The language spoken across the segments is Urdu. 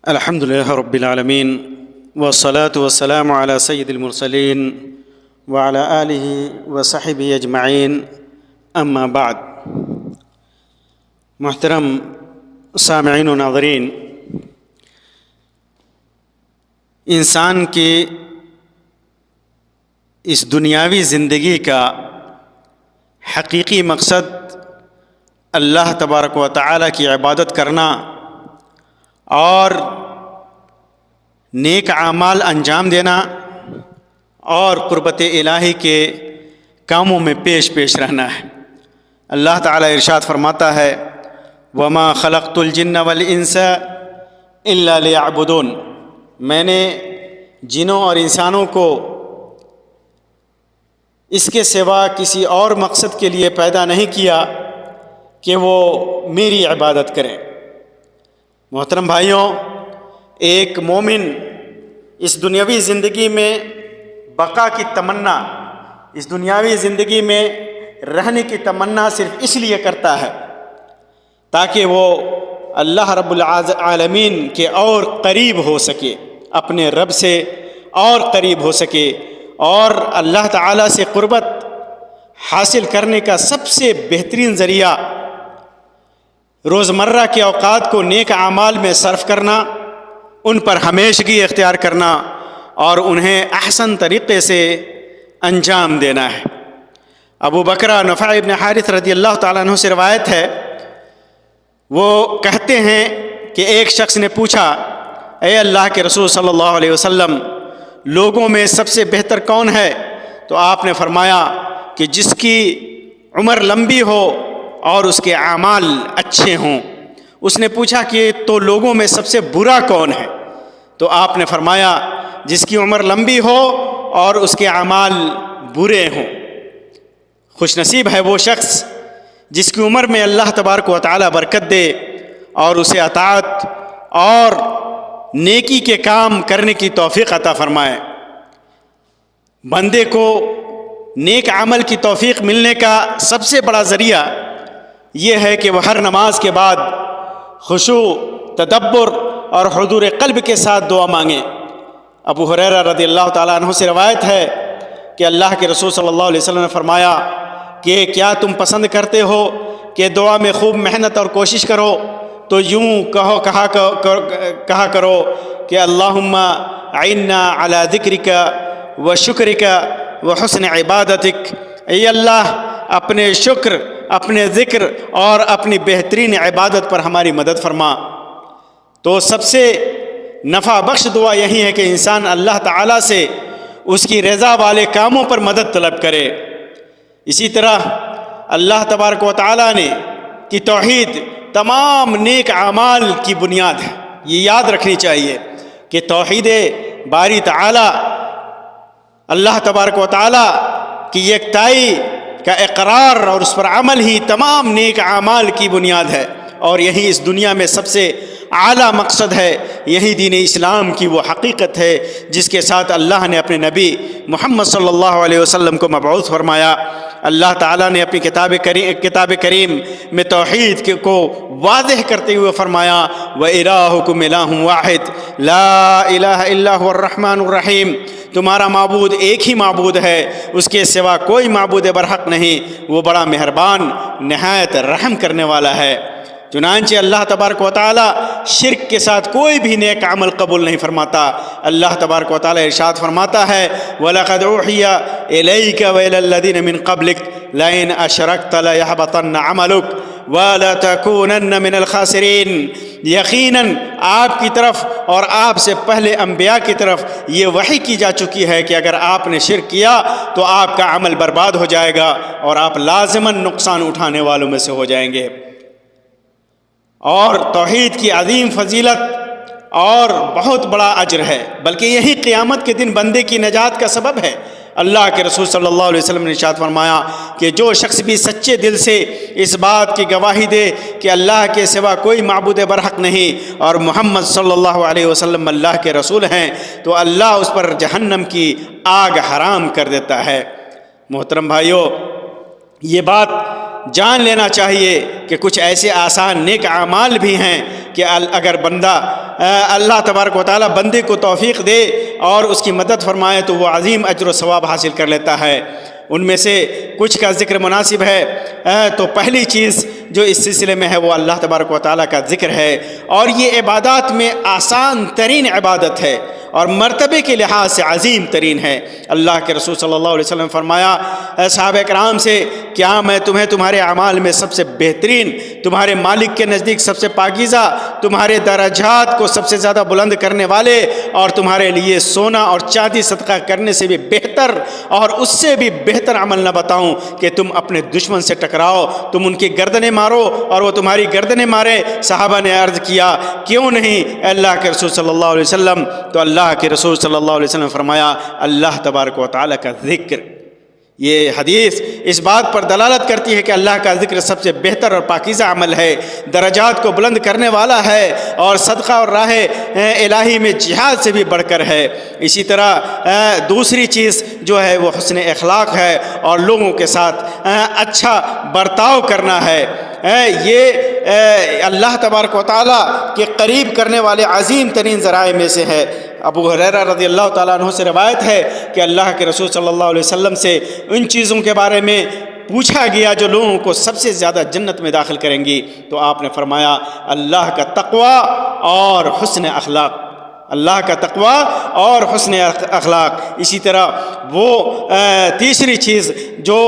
الحمد لله رب العالمين والصلاة والسلام على سيد المرسلين وعلى آله وصحبه أجمعين اما بعد۔ محترم سامعین و ناظرین، انسان کی اس دنیاوی زندگی کا حقیقی مقصد اللہ تبارک و تعالی کی عبادت کرنا اور نیک اعمال انجام دینا اور قربت الہی کے کاموں میں پیش رہنا ہے۔ اللہ تعالیٰ ارشاد فرماتا ہے وَمَا خَلَقْتُ الْجِنَّ وَالْإِنسَ إِلَّا لِيَعْبُدُونَ، میں نے جنوں اور انسانوں کو اس کے سوا کسی اور مقصد کے لیے پیدا نہیں کیا کہ وہ میری عبادت کریں۔ محترم بھائیوں، ایک مومن اس دنیاوی زندگی میں بقا کی تمنا، اس دنیاوی زندگی میں رہنے کی تمنا صرف اس لیے کرتا ہے تاکہ وہ اللہ رب العالمین کے اور قریب ہو سکے، اپنے رب سے اور قریب ہو سکے، اور اللہ تعالیٰ سے قربت حاصل کرنے کا سب سے بہترین ذریعہ روزمرہ کے اوقات کو نیک اعمال میں صرف کرنا، ان پر ہمیشگی اختیار کرنا اور انہیں احسن طریقے سے انجام دینا ہے۔ ابو بکر نفع ابن حارث رضی اللہ تعالیٰ عنہ سے روایت ہے، وہ کہتے ہیں کہ ایک شخص نے پوچھا اے اللہ کے رسول صلی اللہ علیہ وسلم، لوگوں میں سب سے بہتر کون ہے؟ تو آپ نے فرمایا کہ جس کی عمر لمبی ہو اور اس کے اعمال اچھے ہوں۔ اس نے پوچھا کہ تو لوگوں میں سب سے برا کون ہے؟ تو آپ نے فرمایا جس کی عمر لمبی ہو اور اس کے اعمال برے ہوں۔ خوش نصیب ہے وہ شخص جس کی عمر میں اللہ تبارک و تعالی برکت دے اور اسے اطاعت اور نیکی کے کام کرنے کی توفیق عطا فرمائے۔ بندے کو نیک عمل کی توفیق ملنے کا سب سے بڑا ذریعہ یہ ہے کہ وہ ہر نماز کے بعد خشوع، تدبر اور حضور قلب کے ساتھ دعا مانگیں۔ ابو ہریرہ رضی اللہ تعالیٰ عنہ سے روایت ہے کہ اللہ کے رسول صلی اللہ علیہ وسلم نے فرمایا کہ کیا تم پسند کرتے ہو کہ دعا میں خوب محنت اور کوشش کرو؟ تو یوں کہا کرو کہ اللہم اعنا علی ذکرک و شکرک و حسن عبادتک، اے اللہ اپنے شکر، اپنے ذکر اور اپنی بہترین عبادت پر ہماری مدد فرما۔ تو سب سے نفع بخش دعا یہی ہے کہ انسان اللہ تعالیٰ سے اس کی رضا والے کاموں پر مدد طلب کرے۔ اسی طرح اللہ تبارک و تعالیٰ نے کی توحید تمام نیک اعمال کی بنیاد ہے۔ یہ یاد رکھنی چاہیے کہ توحید باری تعالیٰ، اللہ تبارک و تعالیٰ کی یکتائی کا اقرار اور اس پر عمل ہی تمام نیک اعمال کی بنیاد ہے، اور یہی اس دنیا میں سب سے اعلیٰ مقصد ہے۔ یہی دین اسلام کی وہ حقیقت ہے جس کے ساتھ اللہ نے اپنے نبی محمد صلی اللہ علیہ وسلم کو مبعوث فرمایا۔ اللہ تعالیٰ نے اپنی کتاب کریم میں توحید کو واضح کرتے ہوئے فرمایا وَإِلَٰهُكُمْ إِلَٰهٌ وَاحِدٌ لَا إِلَٰهَ إِلَّا هُوَ الرَّحْمَٰنُ الرَّحِيمُ، تمہارا معبود ایک ہی معبود ہے، اس کے سوا کوئی معبود برحق نہیں، وہ بڑا مہربان نہایت رحم کرنے والا ہے۔ چنانچہ اللہ تبارک و تعالیٰ شرک کے ساتھ کوئی بھی نیک عمل قبول نہیں فرماتا۔ اللہ تبارک و تعالیٰ ارشاد فرماتا ہے وَلَقَدْ أُوحِيَ إِلَيْكَ وَإِلَى الَّذِينَ مِن قَبْلِكَ لَئِنْ أَشْرَكْتَ لَيَحْبَطَنَّ عَمَلُكَ وَلَتَكُونَنَّ مِنَ الْخَاسِرِينَ، یقیناً آپ کی طرف اور آپ سے پہلے انبیاء کی طرف یہ وحی کی جا چکی ہے کہ اگر آپ نے شرک کیا تو آپ کا عمل برباد ہو جائے گا اور آپ لازماً نقصان اٹھانے والوں میں سے ہو جائیں گے۔ اور توحید کی عظیم فضیلت اور بہت بڑا اجر ہے، بلکہ یہی قیامت کے دن بندے کی نجات کا سبب ہے۔ اللہ کے رسول صلی اللہ علیہ وسلم نے ارشاد فرمایا کہ جو شخص بھی سچے دل سے اس بات کی گواہی دے کہ اللہ کے سوا کوئی معبود برحق نہیں اور محمد صلی اللہ علیہ وسلم اللہ کے رسول ہیں، تو اللہ اس پر جہنم کی آگ حرام کر دیتا ہے۔ محترم بھائیوں، یہ بات جان لینا چاہیے کہ کچھ ایسے آسان نیک اعمال بھی ہیں کہ اگر بندہ اللہ تبارک و تعالیٰ بندے کو توفیق دے اور اس کی مدد فرمائے تو وہ عظیم اجر و ثواب حاصل کر لیتا ہے۔ ان میں سے کچھ کا ذکر مناسب ہے تو پہلی چیز جو اس سلسلے میں ہے وہ اللہ تبارک و تعالیٰ کا ذکر ہے، اور یہ عبادات میں آسان ترین عبادت ہے اور مرتبے کے لحاظ سے عظیم ترین ہے۔ اللہ کے رسول صلی اللہ علیہ وسلم نے فرمایا صحابہ کرام سے، کیا میں تمہیں تمہارے اعمال میں سب سے بہترین، تمہارے مالک کے نزدیک سب سے پاکیزہ، تمہارے درجات کو سب سے زیادہ بلند کرنے والے اور تمہارے لیے سونا اور چاندی صدقہ کرنے سے بھی بہتر اور اس سے بھی بہتر عمل نہ بتاؤں کہ تم اپنے دشمن سے ٹکراؤ، تم ان کی گردنیں مارو اور وہ تمہاری گردنیں مارے؟ صحابہ نے عرض کیا کیوں نہیں اللہ کے رسول صلی اللہ علیہ وسلم؟ تو اللہ کے رسول صلی اللہ علیہ وسلم نے فرمایا اللہ تبارک و تعالیٰ کا ذکر۔ یہ حدیث اس بات پر دلالت کرتی ہے کہ اللہ کا ذکر سب سے بہتر اور پاکیزہ عمل ہے، درجات کو بلند کرنے والا ہے اور صدقہ اور راہ الہی میں جہاد سے بھی بڑھ کر ہے۔ اسی طرح دوسری چیز جو ہے وہ حسن اخلاق ہے اور لوگوں کے ساتھ اچھا برتاؤ کرنا ہے۔ یہ اللہ تبارک و تعالیٰ کے قریب کرنے والے عظیم ترین ذرائع میں سے ہے۔ ابو ہریرہ رضی اللہ تعالیٰ عنہ سے روایت ہے کہ اللہ کے رسول صلی اللہ علیہ وسلم سے ان چیزوں کے بارے میں پوچھا گیا جو لوگوں کو سب سے زیادہ جنت میں داخل کریں گی، تو آپ نے فرمایا اللہ کا تقوی اور حسن اخلاق، اللہ کا تقوی اور حسن اخلاق۔ اسی طرح وہ تیسری چیز جو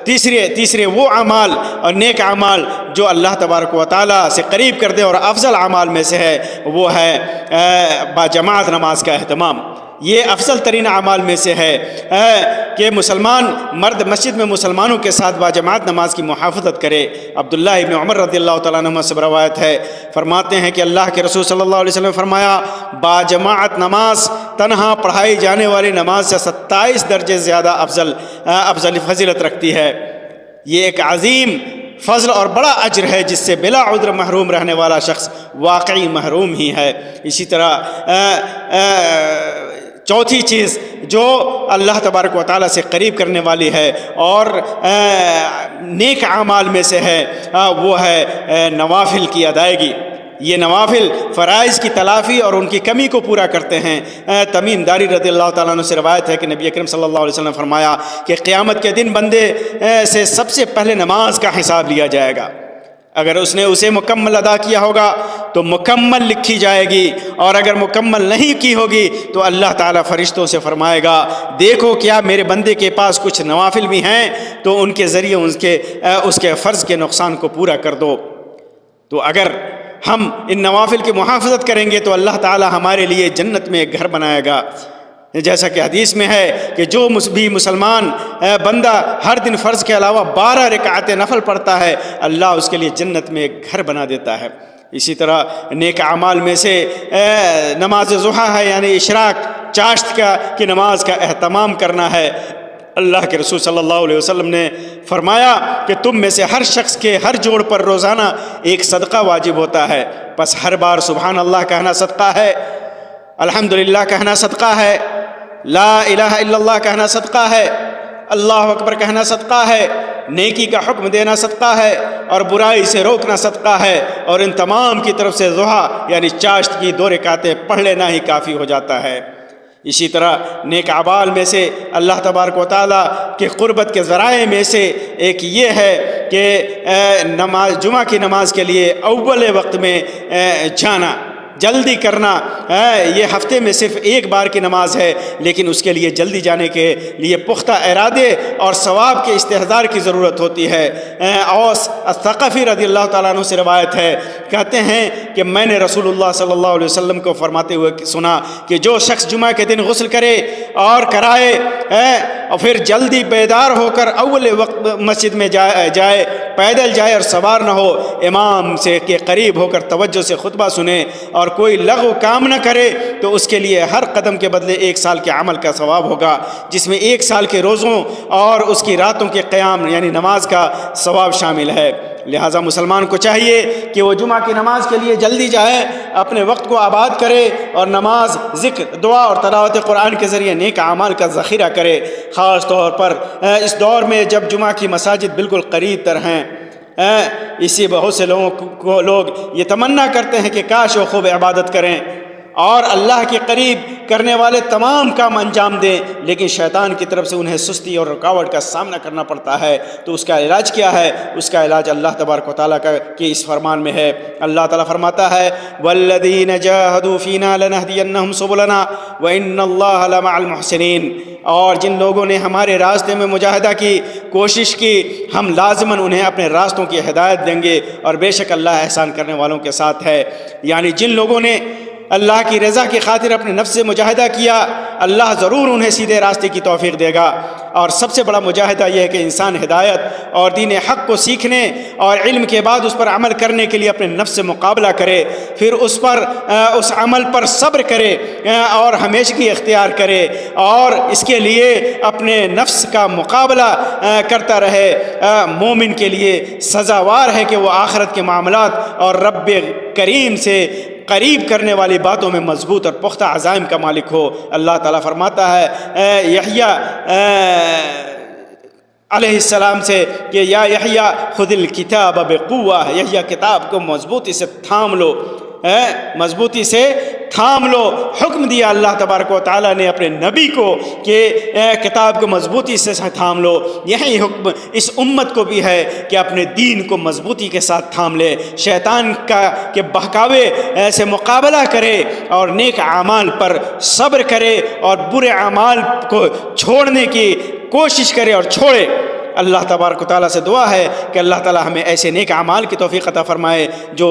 تیسرے وہ اعمال اور نیک اعمال جو اللہ تبارک و تعالیٰ سے قریب کر دے اور افضل اعمال میں سے ہے، وہ ہے باجماعت نماز کا اہتمام۔ یہ افضل ترین اعمال میں سے ہے کہ مسلمان مرد مسجد میں مسلمانوں کے ساتھ باجماعت نماز کی محافظت کرے۔ عبداللہ ابن عمر رضی اللہ تعالیٰ عنہ سے روایت ہے، فرماتے ہیں کہ اللہ کے رسول صلی اللہ علیہ وسلم نے فرمایا باجماعت نماز تنہا پڑھائی جانے والی نماز سے 27 درجے زیادہ افضل فضیلت رکھتی ہے۔ یہ ایک عظیم فضل اور بڑا اجر ہے جس سے بلا عذر محروم رہنے والا شخص واقعی محروم ہی ہے۔ اسی طرح چوتھی چیز جو اللہ تبارک و تعالیٰ سے قریب کرنے والی ہے اور نیک اعمال میں سے ہے وہ ہے نوافل کی ادائیگی۔ یہ نوافل فرائض کی تلافی اور ان کی کمی کو پورا کرتے ہیں۔ تمیم داری رضی اللہ تعالیٰ عنہ سے روایت ہے کہ نبی اکرم صلی اللہ علیہ وسلم نے فرمایا کہ قیامت کے دن بندے سے سب سے پہلے نماز کا حساب لیا جائے گا۔ اگر اس نے اسے مکمل ادا کیا ہوگا تو مکمل لکھی جائے گی، اور اگر مکمل نہیں کی ہوگی تو اللہ تعالیٰ فرشتوں سے فرمائے گا دیکھو کیا میرے بندے کے پاس کچھ نوافل بھی ہیں تو ان کے ذریعے اس کے فرض کے نقصان کو پورا کر دو۔ تو اگر ہم ان نوافل کی محافظت کریں گے تو اللہ تعالیٰ ہمارے لیے جنت میں ایک گھر بنائے گا۔ جیسا کہ حدیث میں ہے کہ جو بھی مسلمان بندہ ہر دن فرض کے علاوہ 12 رکعتیں نفل پڑھتا ہے اللہ اس کے لیے جنت میں ایک گھر بنا دیتا ہے۔ اسی طرح نیک اعمال میں سے نماز ضحیٰ ہے، یعنی اشراق چاشت کی نماز کا اہتمام کرنا ہے۔ اللہ کے رسول صلی اللہ علیہ وسلم نے فرمایا کہ تم میں سے ہر شخص کے ہر جوڑ پر روزانہ ایک صدقہ واجب ہوتا ہے، بس ہر بار سبحان اللہ کہنا صدقہ ہے، الحمدللہ کہنا صدقہ ہے، لا الہ الا اللہ کہنا صدقہ ہے، اللہ اکبر کہنا صدقہ ہے، نیکی کا حکم دینا صدقہ ہے اور برائی سے روکنا صدقہ ہے، اور ان تمام کی طرف سے ضحیٰ یعنی چاشت کی 2 رکعتیں پڑھ لینا ہی کافی ہو جاتا ہے۔ اسی طرح نیک اعمال میں سے اللہ تبارک و تعالیٰ کے قربت کے ذرائع میں سے ایک یہ ہے کہ جمعہ کی نماز کے لیے اول وقت میں جانا، جلدی کرنا۔ یہ ہفتے میں صرف ایک بار کی نماز ہے، لیکن اس کے لیے جلدی جانے کے لیے پختہ ارادے اور ثواب کے استحضار کی ضرورت ہوتی ہے۔ اوس الثقفی رضی اللہ تعالیٰ عنہ سے روایت ہے، کہتے ہیں کہ میں نے رسول اللہ صلی اللہ علیہ وسلم کو فرماتے ہوئے سنا کہ جو شخص جمعہ کے دن غسل کرے اور کرائے اور پھر جلدی بیدار ہو کر اول وقت مسجد میں جائے، پیدل جائے اور سوار نہ ہو، امام سے کے قریب ہو کر توجہ سے خطبہ سنے اور کوئی لغو کام نہ کرے تو اس کے لیے ہر قدم کے بدلے 1 سال کے عمل کا ثواب ہوگا، جس میں 1 سال کے روزوں اور اس کی راتوں کے قیام یعنی نماز کا ثواب شامل ہے۔ لہٰذا مسلمان کو چاہیے کہ وہ جمعہ کی نماز کے لیے جلدی جائے، اپنے وقت کو آباد کرے اور نماز، ذکر، دعا اور تلاوت قرآن کے ذریعے نیک اعمال کا ذخیرہ کرے، خاص طور پر اس دور میں جب جمعہ کی مساجد بالکل قریب تر ہیں۔ اسی بہت سے لوگ یہ تمنا کرتے ہیں کہ کاش وہ خوب عبادت کریں اور اللہ کے قریب کرنے والے تمام کام انجام دیں، لیکن شیطان کی طرف سے انہیں سستی اور رکاوٹ کا سامنا کرنا پڑتا ہے۔ تو اس کا علاج کیا ہے؟ اس کا علاج اللہ تبارک و تعالیٰ کے اس فرمان میں ہے۔ اللہ تعالیٰ فرماتا ہے وَالَّذِينَ جَاهَدُوا فِينَا لَنَهْدِيَنَّهُمْ سُبُلَنَا وَإِنَّ اللَّهَ لَمَعَ الْمُحْسِنِينَ، اور جن لوگوں نے ہمارے راستے میں مجاہدہ کی، کوشش کی، ہم لازماً انہیں اپنے راستوں کی ہدایت دیں گے، اور بے شک اللہ احسان کرنے والوں کے ساتھ ہے۔ یعنی جن لوگوں نے اللہ کی رضا کی خاطر اپنے نفس سے مجاہدہ کیا، اللہ ضرور انہیں سیدھے راستے کی توفیق دے گا۔ اور سب سے بڑا مجاہدہ یہ ہے کہ انسان ہدایت اور دین حق کو سیکھنے اور علم کے بعد اس پر عمل کرنے کے لیے اپنے نفس سے مقابلہ کرے، پھر اس عمل پر صبر کرے اور ہمیشگی اختیار کرے، اور اس کے لیے اپنے نفس کا مقابلہ کرتا رہے۔ مومن کے لیے سزاوار ہے کہ وہ آخرت کے معاملات اور رب کریم سے قریب کرنے والی باتوں میں مضبوط اور پختہ عزائم کا مالک ہو۔ اللہ تعالیٰ فرماتا ہے یحییٰ علیہ السلام سے کہ یا یحییٰ خذ الکتاب بقوہ، یحییٰ کتاب کو مضبوطی سے تھام لو، مضبوطی سے تھام لو۔ حکم دیا اللہ تبارک و تعالیٰ نے اپنے نبی کو کہ کتاب کو مضبوطی سے تھام لو۔ یہی حکم اس امت کو بھی ہے کہ اپنے دین کو مضبوطی کے ساتھ تھام لے، شیطان کے بہکاوے سے مقابلہ کرے، اور نیک اعمال پر صبر کرے، اور برے اعمال کو چھوڑنے کی کوشش کرے اور چھوڑے۔ اللہ تبارک و تعالیٰ سے دعا ہے کہ اللہ تعالیٰ ہمیں ایسے نیک اعمال کی توفیق عطا فرمائے جو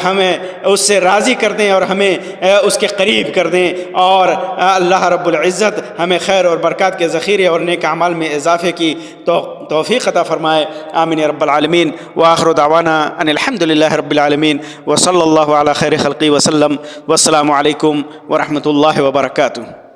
ہمیں اس سے راضی کر دیں اور ہمیں اس کے قریب کر دیں، اور اللہ رب العزت ہمیں خیر اور برکات کے ذخیرے اور نیک اعمال میں اضافے کی توفیق عطا فرمائے۔ آمین رب العالمین۔ وآخر دعوانا ان الحمد للہ رب العالمین، وصلی اللہ علی خیر خلقی وسلم، والسلام علیکم ورحمۃ اللہ وبرکاتہ۔